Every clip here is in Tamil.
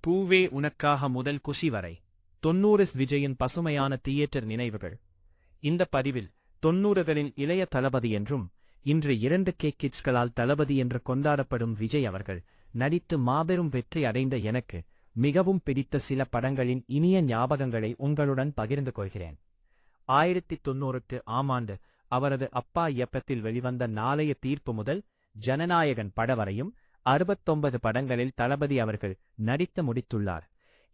பூவே உனக்காக முதல் குஷி வரை 90s விஜயின் பசுமையான தியேட்டர் நினைவுகள். இந்த பதிவில் 90களின் இளைய தளபதி என்றும் இன்று 2K கிட்ஸ்களால் தளபதி என்று கொண்டாடப்படும் விஜய் அவர்கள் நடித்து மாபெரும் வெற்றி அடைந்த எனக்கு மிகவும் பிடித்த சில படங்களின் இனிய ஞாபகங்களை உங்களுடன் பகிர்ந்து கொள்கிறேன். 1990 ஆண்டு அவரது அப்பா இயக்கத்தில் வெளிவந்த நாளைய தீர்ப்பு முதல் ஜனநாயகன் பட வரையும் 69 படங்களில் தளபதி அவர்கள் நடித்து முடித்துள்ளார்.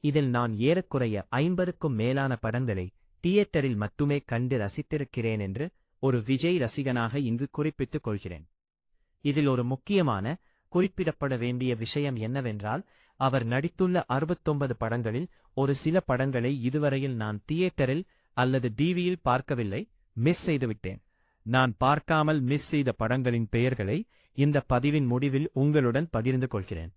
இதில் நான் ஏறக்குறைய 50க்கும் மேலான படங்களை தியேட்டரில் மட்டுமே கண்டு ரசித்திருக்கிறேன் என்று ஒரு விஜய் ரசிகனாக இங்கு குறிப்பிட்டுக் கொள்கிறேன். இதில் ஒரு முக்கியமான குறிப்பிடப்பட வேண்டிய விஷயம் என்னவென்றால், அவர் நடித்துள்ள 69 படங்களில் ஒரு சில படங்களை இதுவரையில் நான் தியேட்டரில் அல்லது டிவியில் பார்க்கவில்லை, மிஸ் செய்துவிட்டேன். நான் பார்க்காமல் மிஸ் செய்த படங்களின் பெயர்களை இந்த பதிவின் முடிவில் உங்களுடன் பகிர்ந்து கொள்கிறேன்.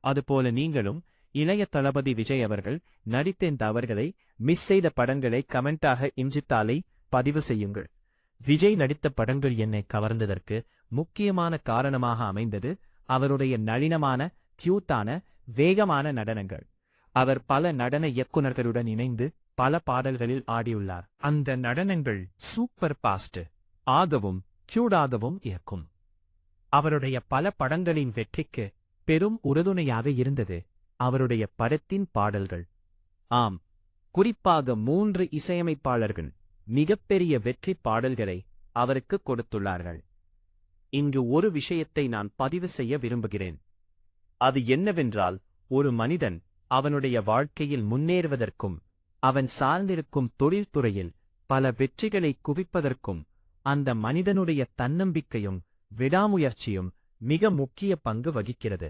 அதுபோல நீங்களும் இளைய தளபதி விஜய் அவர்கள் நடித்த தவறுகளை மிஸ் செய்த படங்களை கமெண்டாக இஞ்சித்தாலை பதிவு செய்யுங்கள். விஜய் நடித்த படங்கள் என்னை கவர்ந்ததற்கு முக்கியமான காரணமாக அமைந்தது அவருடைய நளினமான, கியூட்டான, வேகமான நடனங்கள். அவர் பல நடன இயக்குநர்களுடன் இணைந்து பல பாடல்களில் ஆடியுள்ளார். அந்த நடனங்கள் சூப்பர் பாஸ்ட் ஆகவும் கியூடாகவும் இருக்கும். அவருடைய பல படங்களின் வெற்றிக்கு பெரும் உறுதுணையாக இருந்தது அவருடைய படத்தின் பாடல்கள். ஆம், குறிப்பாக 3 இசையமைப்பாளர்கள் மிகப்பெரிய வெற்றி பாடல்களை அவருக்கு கொடுத்துள்ளார்கள். இங்கு ஒரு விஷயத்தை நான் பதிவு செய்ய விரும்புகிறேன். அது என்னவென்றால், ஒரு மனிதன் அவனுடைய வாழ்க்கையில் முன்னேறுவதற்கும் அவன் சார்ந்திருக்கும் தொழில்துறையில் பல வெற்றிகளை குவிப்பதற்கும் அந்த மனிதனுடைய தன்னம்பிக்கையும் விடாமுயற்சியும் மிக முக்கிய பங்கு வகிக்கிறது.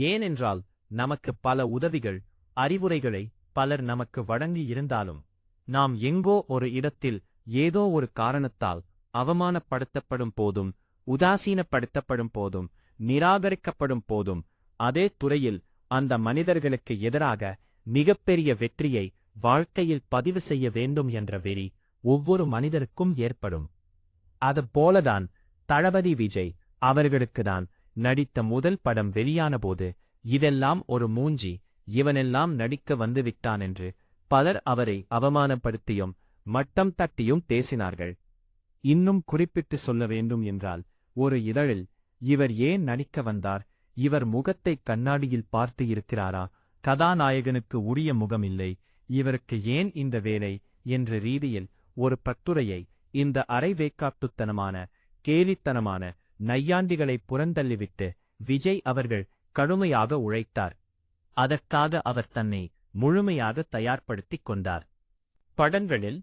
ஏனென்றால், நமக்கு பல உதவிகள், அறிவுரைகளை பலர் நமக்கு வழங்கி இருந்தாலும் நாம் எங்கோ ஒரு இடத்தில் ஏதோ ஒரு காரணத்தால் அவமானப்படுத்தப்படும் போதும், உதாசீனப்படுத்தப்படும் போதும், நிராகரிக்கப்படும் போதும் அதே துறையில் அந்த மனிதர்களுக்கு எதிராக மிகப்பெரிய வெற்றியை வாழ்க்கையில் பதிவு செய்ய வேண்டும் என்ற வெறி ஒவ்வொரு மனிதருக்கும் ஏற்படும். அதுபோலதான் தளபதி விஜய் அவர்களுக்குதான் நடித்த முதல் படம் வெளியானபோது இதெல்லாம் ஒரு மூஞ்சி, இவனெல்லாம் நடிக்க வந்துவிட்டான் என்று பலர் அவரை அவமானப்படுத்தியும் மட்டம் தட்டியும் பேசினார்கள். இன்னும் குறிப்பிட்டு சொல்ல வேண்டும் என்றால், ஒரு இதழில் இவர் ஏன் நடிக்க வந்தார், இவர் முகத்தை கண்ணாடியில் பார்த்து இருக்கிறாரா, கதாநாயகனுக்கு உரிய முகமில்லை, இவருக்கு ஏன் இந்த வேலை என்ற ரீதியில் ஒரு கட்டுரையை இந்த அரைவேக்காட்டுத்தனமான, கேலித்தனமான நையாண்டிகளை புறந்தள்ளிவிட்டு விஜய் அவர்கள் கடுமையாக உழைத்தார். அதற்காக அவர் தன்னை முழுமையாக தயார்படுத்திக் கொண்டார். படங்களில்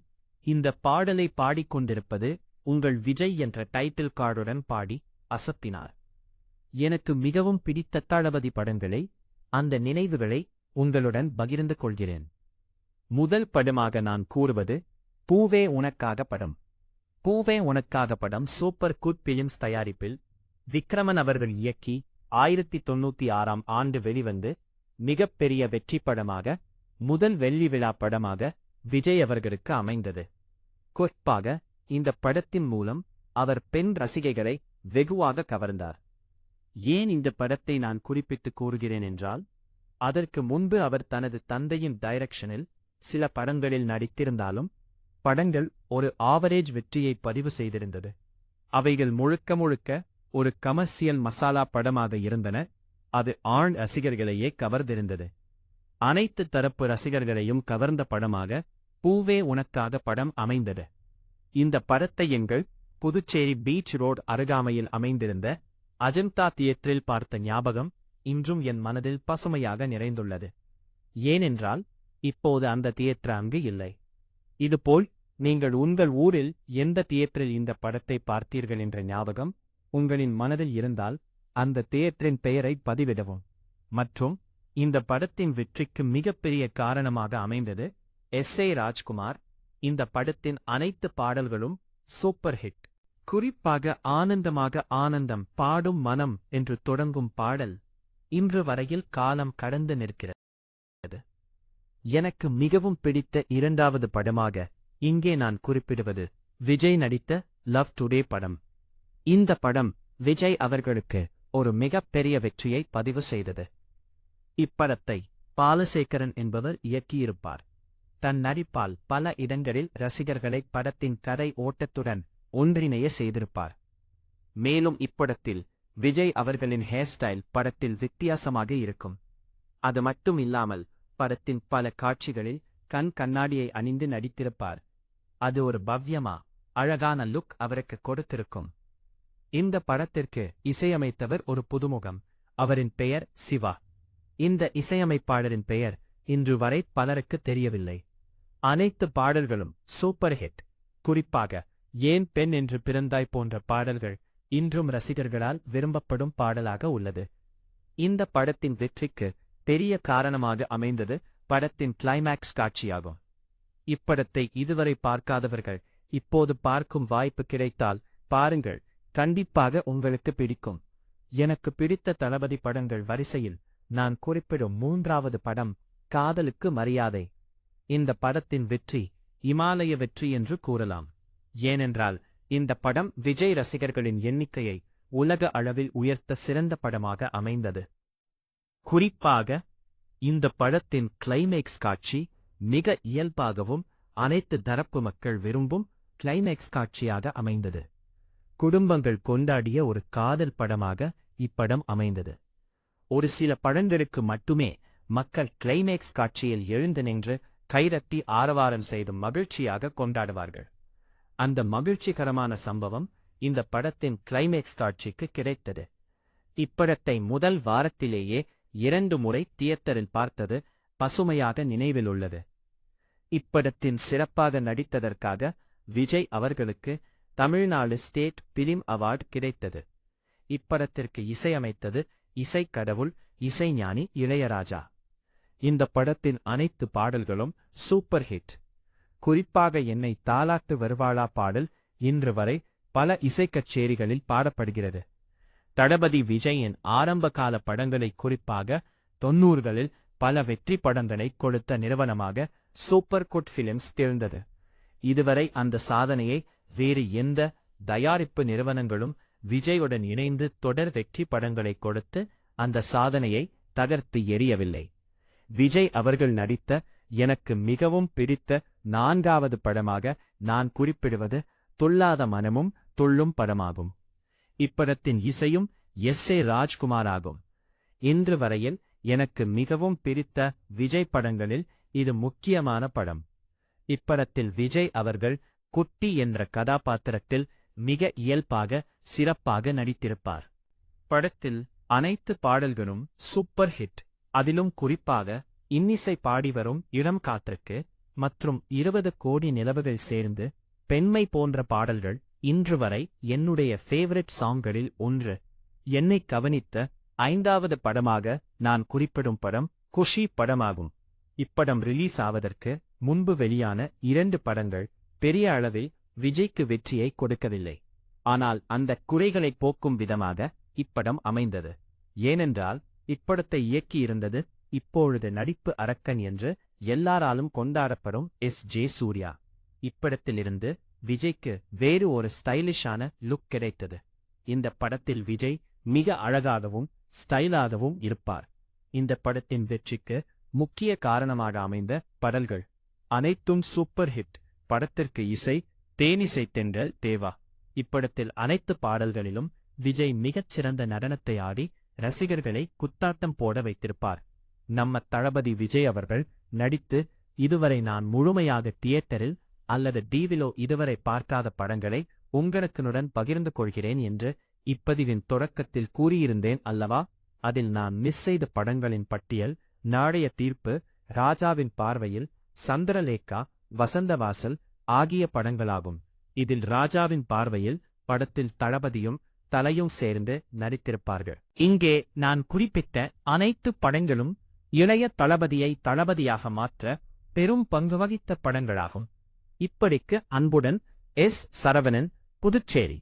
இந்த பாடலை பாடிக்கொண்டிருப்பது உங்கள் விஜய் என்ற டைட்டில் கார்டுடன் பாடி அசத்தினார். எனக்கு மிகவும் பிடித்த தளபதி படங்களை, அந்த நினைவுகளை உங்களுடன் பகிர்ந்து கொள்கிறேன். முதல் படமாக நான் கூறுவது பூவே உனக்காக படம். பூவே உனக்காக படம் சூப்பர் குட் பிலிம்ஸ் தயாரிப்பில் விக்ரமன் அவர்கள் இயக்கி 1996 ஆண்டு வெளிவந்து மிகப்பெரிய வெற்றி படமாக, முதல் வெள்ளி விழா படமாக விஜய் அவர்களுக்கு அமைந்தது. குறிப்பாக இந்த படத்தின் மூலம் அவர் பெண் ரசிகைகளை வெகுவாக கவர்ந்தார். ஏன் இந்த படத்தை நான் குறிப்பிட்டு கூறுகிறேன் என்றால், அதற்கு முன்பு அவர் தனது தந்தையின் டைரக்ஷனில் சில படங்களில் நடித்திருந்தாலும் படங்கள் ஒரு ஆவரேஜ் வெற்றியை பதிவு செய்திருந்தது. அவைகள் முழுக்க முழுக்க ஒரு கமர்சியல் மசாலா படமாக இருந்தன. அது ஆண் ரசிகர்களையே கவர்ந்திருந்தது. அனைத்து தரப்பு ரசிகர்களையும் கவர்ந்த படமாக பூவே உனக்காக படம் அமைந்தது. இந்த படத்தை எங்கள் புதுச்சேரி பீச் ரோடு அருகாமையில் அமைந்திருந்த அஜந்தா தியேட்டரில் பார்த்த ஞாபகம் இன்றும் என் மனதில் பசுமையாக நிறைந்துள்ளது. ஏனென்றால், இப்போது அந்த தியேட்டர் அங்கு இல்லை. இதுபோல் நீங்கள் உங்கள் ஊரில் எந்த தியேட்டரில் இந்த படத்தை பார்த்தீர்கள் என்ற ஞாபகம் உங்களின் மனதில் இருந்தால் அந்த தியேட்டரின் பெயரை பதிவிடவும். மற்றும் இந்த படத்தின் வெற்றிக்கு மிகப்பெரிய காரணமாக அமைந்தது S.A. ராஜ்குமார். இந்த படத்தின் அனைத்து பாடல்களும் சூப்பர் ஹிட். குறிப்பாக ஆனந்தமாக ஆனந்தம் பாடும் மனம் என்று தொடங்கும் பாடல் இன்று வரையில் காலம் கடந்து நிற்கிறது. எனக்கு மிகவும் பிடித்த இரண்டாவது படமாக இங்கே நான் குறிப்பிடுவது விஜய் நடித்த லவ் டுடே படம். இந்த படம் விஜய் அவர்களுக்கு ஒரு மிகப்பெரிய வெற்றியை பதிவு செய்தது. இப்படத்தை பாலசேகரன் என்பவர் இயக்கியிருப்பார். தன் நடிப்பால் பல இடங்களில் ரசிகர்களை படத்தின் கதை ஓட்டத்துடன் ஒன்றிணைய செய்திருப்பார். மேலும் இப்படத்தில் விஜய் அவர்களின் ஹேர் ஸ்டைல் படத்தில் வித்தியாசமாக இருக்கும். அது மட்டும் இல்லாமல் படத்தின் பல காட்சிகளில் கண்ணாடியை அணிந்து நடித்திருப்பார். அது ஒரு பவ்யமா அழகான லுக் அவருக்கு கொடுத்திருக்கும். இந்த படத்திற்கு இசையமைத்தவர் ஒரு புதுமுகம். அவரின் பெயர் சிவா. இந்த இசையமைப்பாளரின் பெயர் இன்று வரை பலருக்கு தெரியவில்லை. அனைத்து பாடல்களும் சூப்பர் ஹிட். குறிப்பாக ஏன் பெண் என்று பிறந்தாய் போன்ற பாடல்கள் இன்றும் ரசிகர்களால் விரும்பப்படும் பாடலாக உள்ளது. இந்த படத்தின் வெற்றிக்கு பெரிய காரணமாக அமைந்தது படத்தின் கிளைமேக்ஸ் காட்சியாகும். இப்படத்தை இதுவரை பார்க்காதவர்கள் இப்போது பார்க்கும் வாய்ப்பு கிடைத்தால் பாருங்கள், கண்டிப்பாக உங்களுக்கு பிடிக்கும். எனக்கு பிடித்த தளபதி படங்கள் வரிசையில் நான் குறிப்பிடும் 3வது படம் காதலுக்கு மரியாதை. இந்த படத்தின் வெற்றி இமாலய வெற்றி என்று கூறலாம். ஏனென்றால் இந்த படம் விஜய் ரசிகர்களின் எண்ணிக்கையை உலக அளவில் உயர்த்த சிறந்த படமாக அமைந்தது. குறிப்பாக இந்த படத்தின் கிளைமேக்ஸ் காட்சி மிக இயல்பாகவும் அனைத்து தரப்பு மக்கள் விரும்பும் கிளைமேக்ஸ் காட்சியாக அமைந்தது. குடும்பங்கள் கொண்டாடிய ஒரு காதல் படமாக இப்படம் அமைந்தது. ஒரு சில படங்களுக்கு மட்டுமே மக்கள் கிளைமேக்ஸ் காட்சியில் எழுந்து நின்று கைதட்டி ஆரவாரம் செய்து மகிழ்ச்சியாக கொண்டாடுவார்கள். அந்த மகிழ்ச்சிகரமான சம்பவம் இந்த படத்தின் கிளைமேக்ஸ் காட்சிக்கு கிடைத்தது. இப்படத்தை முதல் வாரத்திலேயே 2 முறை தியேட்டரில் பார்த்தது பசுமையாக நினைவில் உள்ளது. இப்படத்தின் சிறப்பாக நடித்ததற்காக விஜய் அவர்களுக்கு தமிழ்நாடு ஸ்டேட் பிலிம் அவார்டு கிடைத்தது. இப்படத்திற்கு இசையமைத்தது இசைக்கடவுள் இசைஞானி இளையராஜா. இந்த படத்தின் அனைத்து பாடல்களும் சூப்பர் ஹிட். குறிப்பாக என்னை தாலாட்டு வருவாளா பாடல் இன்று வரை பல இசைக்கச்சேரிகளில் பாடப்படுகிறது. தளபதி விஜயின் ஆரம்பகால படங்களை குறிப்பாக 90களில் பல வெற்றி படங்களை கொடுத்த நிறுவனமாக சூப்பர் குட் பிலிம்ஸ் திகழ்ந்தது. இதுவரை அந்த சாதனையை வேறு எந்த தயாரிப்பு நிறுவனங்களும் விஜயுடன் இணைந்து தொடர் வெற்றி படங்களை கொடுத்து அந்த சாதனையை தகர்த்து எறியவில்லை. விஜய் அவர்கள் நடித்த எனக்கு மிகவும் பிடித்த 4வது படமாக நான் குறிப்பிடுவது துள்ளாத மனமும் துள்ளும் படமாகும். இப்படத்தின் இசையும் எஸ்.ஏ. ராஜ்குமார் ஆகும். இன்று வரையில் எனக்கு மிகவும் பிடித்த விஜய் படங்களில் இது முக்கியமான படம். இப்படத்தில் விஜய் அவர்கள் குட்டி என்ற கதாபாத்திரத்தில் மிக இயல்பாக சிறப்பாக நடித்திருப்பார். படத்தில் அனைத்து பாடல்களும் சூப்பர் ஹிட். அதிலும் குறிப்பாக இன்னிசை பாடிவரும் இளம் காற்றுக்கு மற்றும் 20 கோடி நிலவுகள் சேர்ந்து பெண்மை போன்ற பாடல்கள் இன்று வரை என்னுடைய ஃபேவரிட் சாங்களில் ஒன்று. என்னை கவனித்த 5வது படமாக நான் குறிப்பிடும் படம் குஷி படமாகும். இப்படம் ரிலீஸ் ஆவதற்கு முன்பு வெளியான 2 படங்கள் பெரிய அளவில் விஜய்க்கு வெற்றியை கொடுக்கவில்லை. ஆனால் அந்த குறைகளை போக்கும் விதமாக இப்படம் அமைந்தது. ஏனென்றால் இப்படத்தை இயக்கியிருந்தது இப்பொழுது நடிப்பு அரக்கன் என்று எல்லாராலும் கொண்டாடப்படும் எஸ்.ஜே. சூர்யா. இப்படத்திலிருந்து விஜய்க்கு வேறு ஒரு ஸ்டைலிஷான லுக் கிடைத்தது. இந்த படத்தில் விஜய் மிக அழகாகவும் ஸ்டைலாகவும் இருப்பார். இந்த படத்தின் வெற்றிக்கு முக்கிய காரணமாக அமைந்த பாடல்கள் அனைத்தும் சூப்பர் ஹிட். படத்திற்கு இசை தேனிசை தென்றல் தேவா. இப்படத்தில் அனைத்து பாடல்களிலும் விஜய் மிகச்சிறந்த நடனத்தை ஆடி ரசிகர்களை குத்தாட்டம் போட வைத்திருப்பார். நம்ம தளபதி விஜய் அவர்கள் நடித்து இதுவரை நான் முழுமையாக தியேட்டரில் அல்லது டிவிலோ இதுவரை பார்க்காத படங்களை உங்களுக்குடன் பகிர்ந்து கொள்கிறேன் என்று இப்பதிவின் தொடக்கத்தில் கூறியிருந்தேன் அல்லவா? அதில் நான் மிஸ் செய்த படங்களின் பட்டியல் நாளைய தீர்ப்பு, ராஜாவின் பார்வையில், சந்திரலேகா, வசந்தவாசல் ஆகிய படங்களாகும். இதில் ராஜாவின் பார்வையில் படத்தில் தளபதியும் தலையும் சேர்ந்து நடித்திருப்பார்கள். இங்கே நான் குறிப்பிட்ட அனைத்து படங்களும் இளைய தளபதியை தளபதியாக மாற்ற பெரும் பங்கு வகித்த படங்களாகும். இப்படிக்கு அன்புடன் எஸ். சரவணன், புதுச்சேரி.